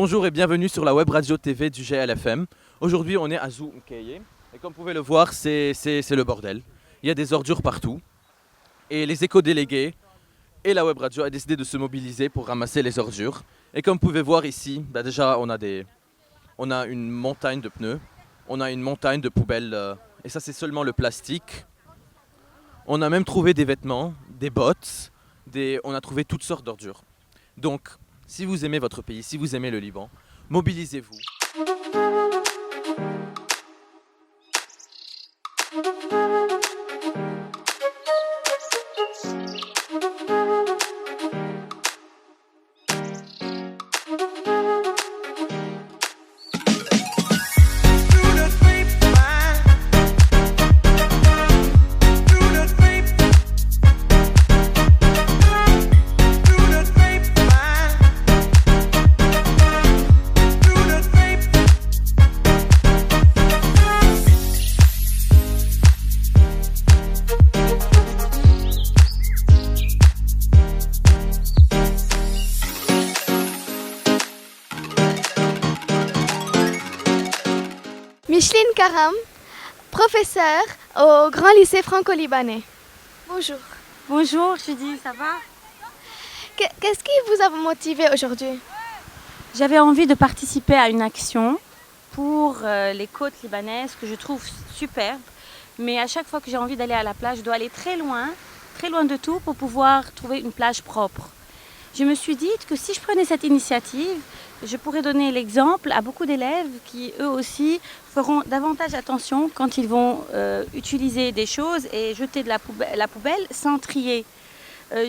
Bonjour et bienvenue sur la web radio TV du GLFM. Aujourd'hui, on est à Zoo Mkeye. Et comme vous pouvez le voir, c'est le bordel. Il y a des ordures partout. Et les éco-délégués et la web radio ont décidé de se mobiliser pour ramasser les ordures. Et comme vous pouvez voir ici, déjà on a une montagne de pneus, on a une montagne de poubelles. Et ça, c'est seulement le plastique. On a même trouvé des vêtements, des bottes, on a trouvé toutes sortes d'ordures. Donc, si vous aimez votre pays, si vous aimez le Liban, mobilisez-vous. Micheline Karam, professeure au Grand Lycée Franco-Libanais. Bonjour. Bonjour Judy, ça va? Qu'est-ce qui vous a motivé aujourd'hui? J'avais envie de participer à une action pour les côtes libanaises que je trouve superbes. Mais à chaque fois que j'ai envie d'aller à la plage, je dois aller très loin de tout pour pouvoir trouver une plage propre. Je me suis dit que si je prenais cette initiative, je pourrais donner l'exemple à beaucoup d'élèves qui, eux aussi, feront davantage attention quand ils vont utiliser des choses et jeter de la poubelle sans trier.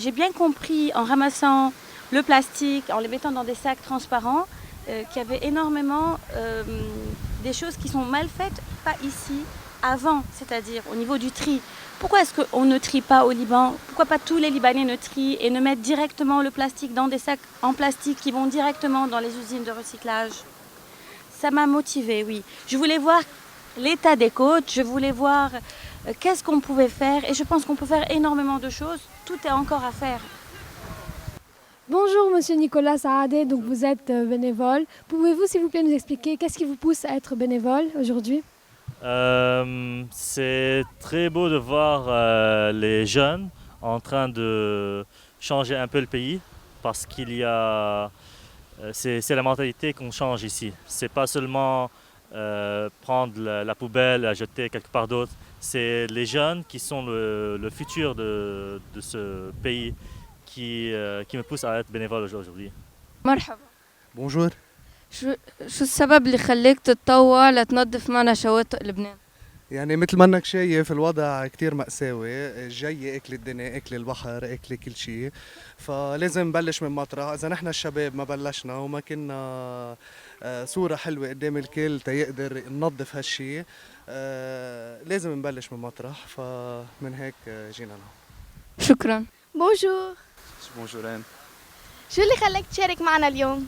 J'ai bien compris en ramassant le plastique, en les mettant dans des sacs transparents, qu'il y avait énormément des choses qui sont mal faites, pas ici, avant, c'est-à-dire au niveau du tri. Pourquoi est-ce qu'on ne trie pas au Liban? Pourquoi pas tous les Libanais ne trient et ne mettent directement le plastique dans des sacs en plastique qui vont directement dans les usines de recyclage? Ça m'a motivée, oui. Je voulais voir l'état des côtes, je voulais voir qu'est-ce qu'on pouvait faire et je pense qu'on peut faire énormément de choses. Tout est encore à faire. Bonjour Monsieur Nicolas Saadé, donc vous êtes bénévole. Pouvez-vous s'il vous plaît nous expliquer qu'est-ce qui vous pousse à être bénévole aujourd'hui? C'est très beau de voir les jeunes en train de changer un peu le pays parce qu'il y a c'est la mentalité qu'on change ici. C'est pas seulement prendre la poubelle à jeter quelque part d'autre. C'est les jeunes qui sont le futur de ce pays qui me poussent à être bénévole aujourd'hui. مرحبا. Bonjour. شو السبب اللي خليك تتطوع لتنظف معنا شواطئ لبنان؟ يعني مثل ما انك شايف الوضع كتير مأساوي، جاي اكل الدنيا، اكل البحر، اكل كل شيء، فلازم نبلش من مطرح. اذا نحن الشباب ما بلشنا وما كنا صورة حلوة قدام الكل تيقدر ننظف هالشيء، لازم نبلش من مطرح، فمن هيك جينا لهون. شكرا. Bonjour. بونجورين. شو اللي خلاك تشارك معنا اليوم؟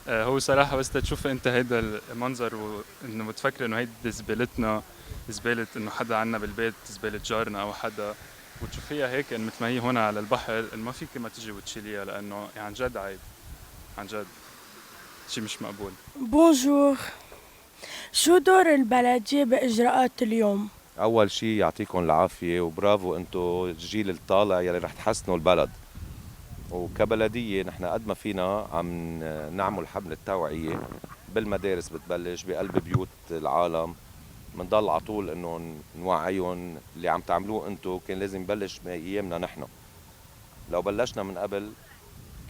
هو صراحة بس تشوف انت هيدا المنظر وانه بتفكر انه هيدي زبالتنا، زبالة انه حدا عنا بالبيت، زبالة جارنا او حدا، وتشوفيها هيك مثل ما هي هون على البحر، ما فيك ما تجي وتشيليها لانه عن جد عيب، عن جد شيء مش مقبول. بونجور. شو دور البلدية بإجراءات اليوم؟ أول شيء يعطيكم العافية وبرافو أنتو الجيل الطالع يلي رح تحسنوا البلد. وكبلدية نحن قد ما فينا عم نعمل حملة توعية بالمدارس، بتبلش بقلب بيوت العالم، منضل على طول انه نوعيهم. اللي عم تعملوه انتو كان لازم يبلش بايامنا نحن، لو بلشنا من قبل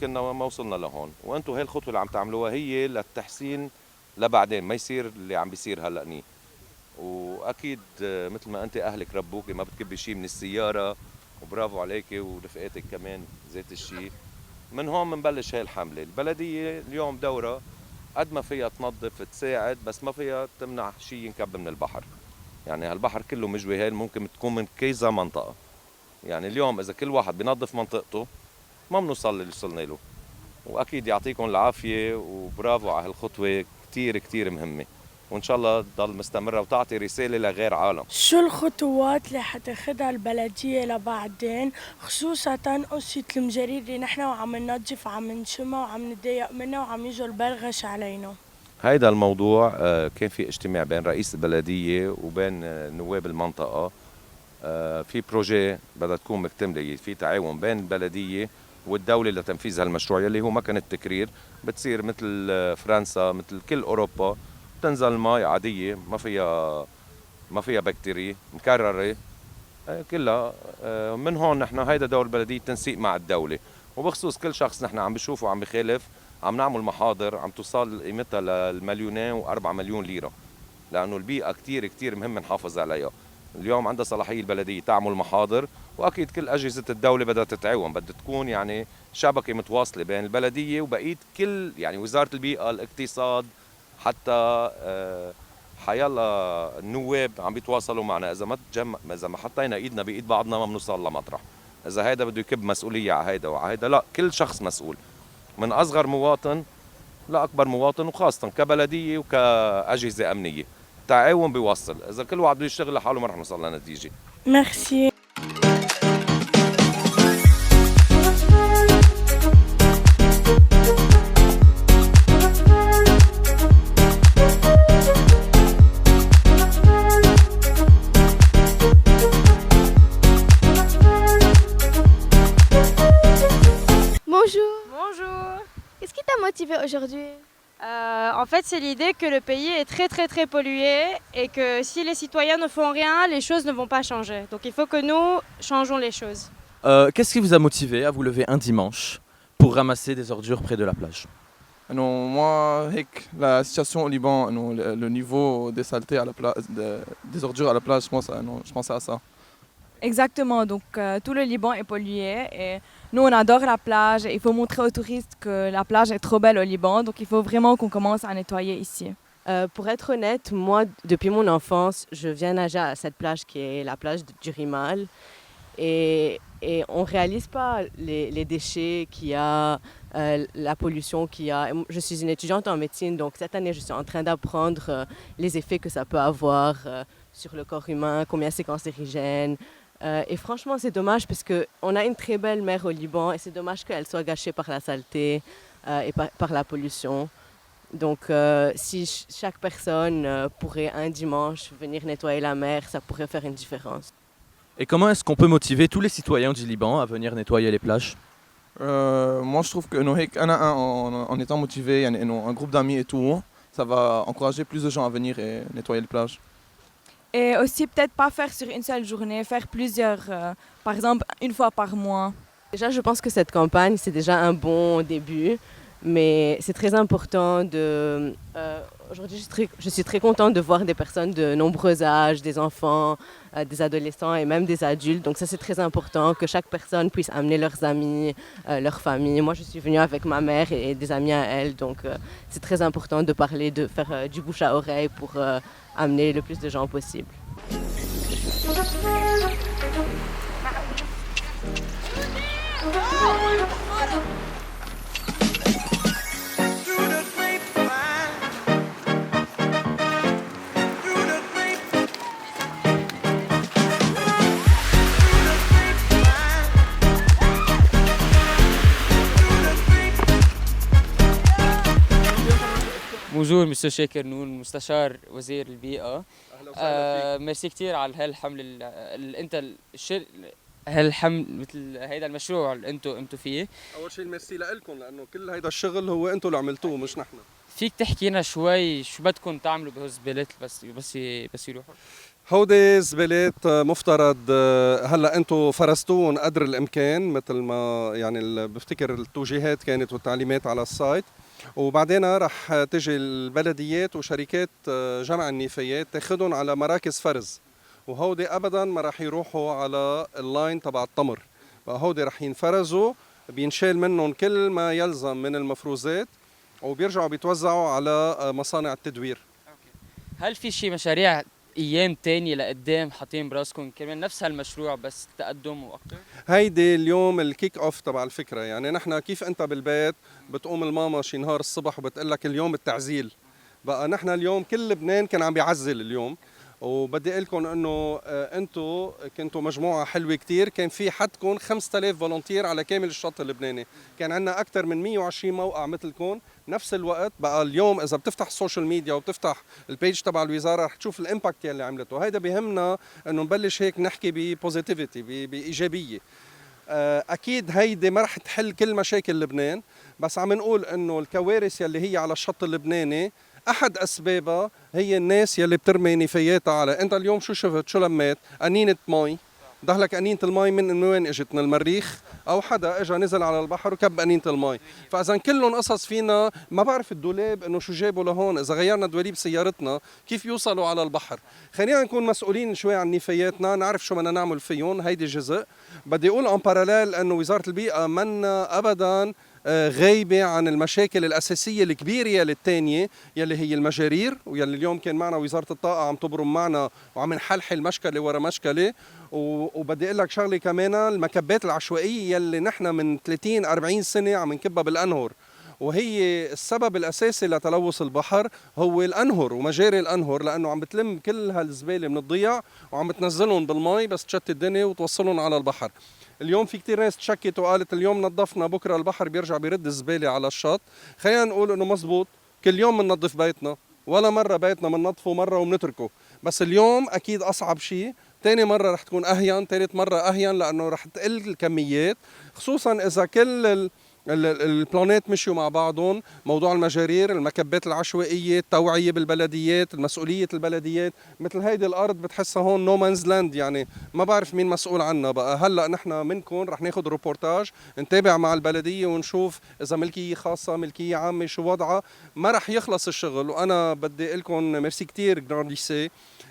كنا ما وصلنا لهون. وانتو هاي الخطوة اللي عم تعملوها هي للتحسين لبعدين، ما يصير اللي عم بيصير هلأ. واكيد مثل ما انت اهلك ربوكي ما بتكبي شيء من السيارة، وبرافو عليكي ورفقاتك كمان ذات الشيء. من هون منبلش هاي الحملة. البلدية اليوم دورة قد ما فيها تنظف تساعد، بس ما فيها تمنع شيء ينكب من البحر. يعني هالبحر كله مجوي، هاي ممكن تكون من كذا منطقة. يعني اليوم إذا كل واحد بينظف منطقته ما بنوصل اللي وصلنا له. وأكيد يعطيكم العافية وبرافو على هالخطوة كتير كتير مهمة. وإن شاء الله تضل مستمرة وتعطي رسالة لغير عالم. شو الخطوات اللي حتاخدها البلدية لبعدين خصوصا قصة المجاريد اللي نحن وعم ننظف وعم نشمها وعم نتضايق منها وعم يجوا البلغش علينا؟ هيدا الموضوع كان في اجتماع بين رئيس البلدية وبين نواب المنطقة. في بروجي بدها تكون مكتملة، في تعاون بين البلدية والدولة لتنفيذ هالمشروع اللي هو مكنة تكرير بتصير مثل فرنسا مثل كل أوروبا، بتنزل مي عادية ما فيها بكتيريا مكررة كلها. من هون نحن هيدا دور البلدية تنسيق مع الدولة، وبخصوص كل شخص نحن عم بشوفه عم بخالف عم نعمل محاضر عم توصل قيمتها للمليونين و4 مليون ليرة، لأنه البيئة كتير كتير مهم نحافظ عليها. اليوم عندها صلاحية البلدية تعمل محاضر، وأكيد كل أجهزة الدولة بدها تتعاون، بدها تكون يعني شبكة متواصلة بين البلدية وبقية كل يعني وزارة البيئة الاقتصاد حتى حيالله النواب عم بيتواصلوا معنا. إذا ما حطينا إيدنا بإيد بعضنا ما بنوصل لمطرح. إذا هيدا بده يكب مسؤولية على هيدا وعلى هيدا، لا، كل شخص مسؤول من أصغر مواطن لأكبر مواطن، وخاصة كبلدية وكأجهزة أمنية. تعاون بيوصل، إذا كل واحد بده يشتغل لحاله ما رح نوصل لنتيجة. ميرسي. Bonjour. Bonjour. Qu'est-ce qui t'a motivé aujourd'hui? En fait, c'est l'idée que le pays est très pollué et que si les citoyens ne font rien, les choses ne vont pas changer. Donc il faut que nous changeons les choses. Qu'est-ce qui vous a motivé à vous lever un dimanche pour ramasser des ordures près de la plage? Non, moi, la situation au Liban, non, le niveau des saletés à la plage, des ordures à la plage, je pensais à ça. Exactement, donc tout le Liban est pollué et nous on adore la plage et il faut montrer aux touristes que la plage est trop belle au Liban, donc il faut vraiment qu'on commence à nettoyer ici. Pour être honnête, moi depuis mon enfance, je viens nager à cette plage qui est la plage du Rimal et on ne réalise pas les déchets qu'il y a, la pollution qu'il y a. Je suis une étudiante en médecine, donc cette année je suis en train d'apprendre les effets que ça peut avoir sur le corps humain, combien c'est cancérigène. Et franchement, c'est dommage parce qu'on a une très belle mer au Liban et c'est dommage qu'elle soit gâchée par la saleté et par la pollution. Donc, si chaque personne pourrait un dimanche venir nettoyer la mer, ça pourrait faire une différence. Et comment est-ce qu'on peut motiver tous les citoyens du Liban à venir nettoyer les plages? Moi, je trouve que en étant motivé, un groupe d'amis et tout, ça va encourager plus de gens à venir et nettoyer les plages. Et aussi peut-être pas faire sur une seule journée, faire plusieurs, par exemple une fois par mois. Déjà, je pense que cette campagne, c'est déjà un bon début, mais c'est très important de... Aujourd'hui, je suis très contente de voir des personnes de nombreux âges, des enfants, des adolescents et même des adultes. Donc ça, c'est très important que chaque personne puisse amener leurs amis, leur famille. Moi, je suis venue avec ma mère et des amis à elle. Donc c'est très important de parler, de faire du bouche à oreille pour amener le plus de gens possible. Bonjour Monsieur Sheikh Ernoun مستشار وزير البيئة. ميرسي كثير على هالحمل انت هالحمل مثل هيدا المشروع اللي انتم فيه. اول شيء ميرسي لكم لانه كل هيدا الشغل هو انتم اللي عملتوه مش نحن. فيك تحكي لنا شوي شو بدكم تعملوا بهالزبالات بس يروحوا؟ هودي زبالات مفترض هلا انتم فرستوهم قدر الامكان مثل ما يعني بفتكر التوجيهات كانت والتعليمات على السايت، وبعدين رح تجي البلديات وشركات جمع النفايات تاخذهم على مراكز فرز، وهودي ابدا ما رح يروحوا على اللاين تبع التمر، فهودي رح ينفرزوا بينشال منهم كل ما يلزم من المفروزات وبيرجعوا بيتوزعوا على مصانع التدوير. هل في شيء مشاريع ايام تانية لقدام حاطين براسكم كمان نفس هالمشروع بس تقدم واكثر؟ هيدي اليوم الكيك اوف تبع الفكره، يعني نحن كيف انت بالبيت بتقوم الماما شي نهار الصبح وبتقول لك اليوم التعزيل، بقى نحن اليوم كل لبنان كان عم بيعزل اليوم، وبدي اقول لكم انه انتم كنتوا مجموعه حلوه كتير. كان في حدكم 5000 فولنتير على كامل الشط اللبناني، كان عندنا اكثر من 120 موقع مثلكم نفس الوقت. بقى اليوم اذا بتفتح السوشيال ميديا وبتفتح البيج تبع الوزاره رح تشوف الامباكت يلي عملته. هيدا بهمنا انه نبلش هيك نحكي ببوزيتيفيتي، بايجابيه. اكيد هيدي ما رح تحل كل مشاكل لبنان، بس عم نقول انه الكوارث يلي هي على الشط اللبناني احد اسبابها هي الناس يلي بترمي نفاياتها على. انت اليوم شو شفت؟ شو لميت؟ قنينه مي. دخلك قنينه المي من وين اجت؟ من المريخ او حدا اجى نزل على البحر وكب قنينه المي. فاذا كلهم قصص فينا ما بعرف الدولاب انه شو جابوا لهون، اذا غيرنا دواليب سيارتنا كيف يوصلوا على البحر. خلينا نكون مسؤولين شوي عن نفاياتنا، نعرف شو بدنا نعمل فيهم. هيدي جزء. بدي اقول ان باراليل انه وزاره البيئه منا ابدا غايبة عن المشاكل الأساسية الكبيرة يلي الثانية يلي هي المجارير، ويلي اليوم كان معنا وزارة الطاقة عم تبرم معنا وعم نحلحل مشكلة ورا مشكلة. وبدي أقول لك شغلة كمان، المكبات العشوائية يلي نحن من 30-40 سنة عم نكبها بالأنهر، وهي السبب الأساسي لتلوث البحر هو الأنهر ومجاري الأنهر، لأنه عم بتلم كل هالزبالة من الضيع وعم بتنزلهم بالمي بس تشتت الدنيا وتوصلهم على البحر. اليوم في كتير ناس تشكت وقالت اليوم نظفنا بكره البحر بيرجع بيرد الزباله على الشط. خلينا نقول انه مزبوط، كل يوم بننظف بيتنا، ولا مره بيتنا بننظفه مره وبنتركه، بس اليوم اكيد اصعب شيء. ثاني مره رح تكون اهين، ثالث مره اهين، لانه رح تقل الكميات، خصوصا اذا كل البلانات مشيوا مع بعضهم. موضوع المجارير، المكبات العشوائيه، التوعيه بالبلديات، مسؤوليه البلديات. مثل هيدي الارض بتحسها هون نو مانز لاند، يعني ما بعرف مين مسؤول عنها. بقى هلا نحن منكم رح ناخذ روبورتاج، نتابع مع البلديه ونشوف اذا ملكيه خاصه ملكيه عامه شو وضعها. ما رح يخلص الشغل، وانا بدي اقول لكم ميرسي كثير جراند ليسي،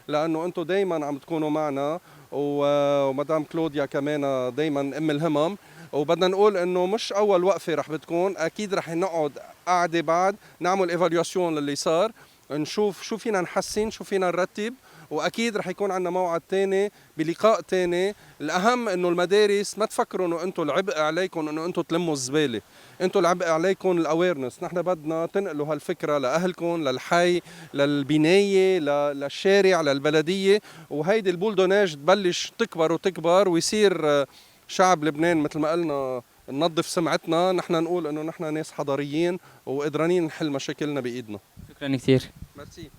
لانه انتم دائما عم تكونوا معنا، ومدام كلوديا كمان دائما ام الهمم. وبدنا نقول انه مش اول وقفه رح بتكون، اكيد رح نقعد قعده بعد نعمل ايفالواسيون للي صار، نشوف شو فينا نحسن، شو فينا نرتب، واكيد رح يكون عندنا موعد ثاني بلقاء ثاني. الاهم انه المدارس ما تفكروا انه انتم العبء عليكم انه انتم تلموا الزباله، انتم العبء عليكم الاويرنس. نحن بدنا تنقلوا هالفكره لاهلكم، للحي، للبنايه، للشارع، للبلديه، وهيدي البولدوناج تبلش تكبر وتكبر ويصير شعب لبنان مثل ما قلنا ننظف سمعتنا. نحن نقول انه نحن ناس حضاريين وقدرانين نحل مشاكلنا بايدنا. شكرا كثير. ميرسي.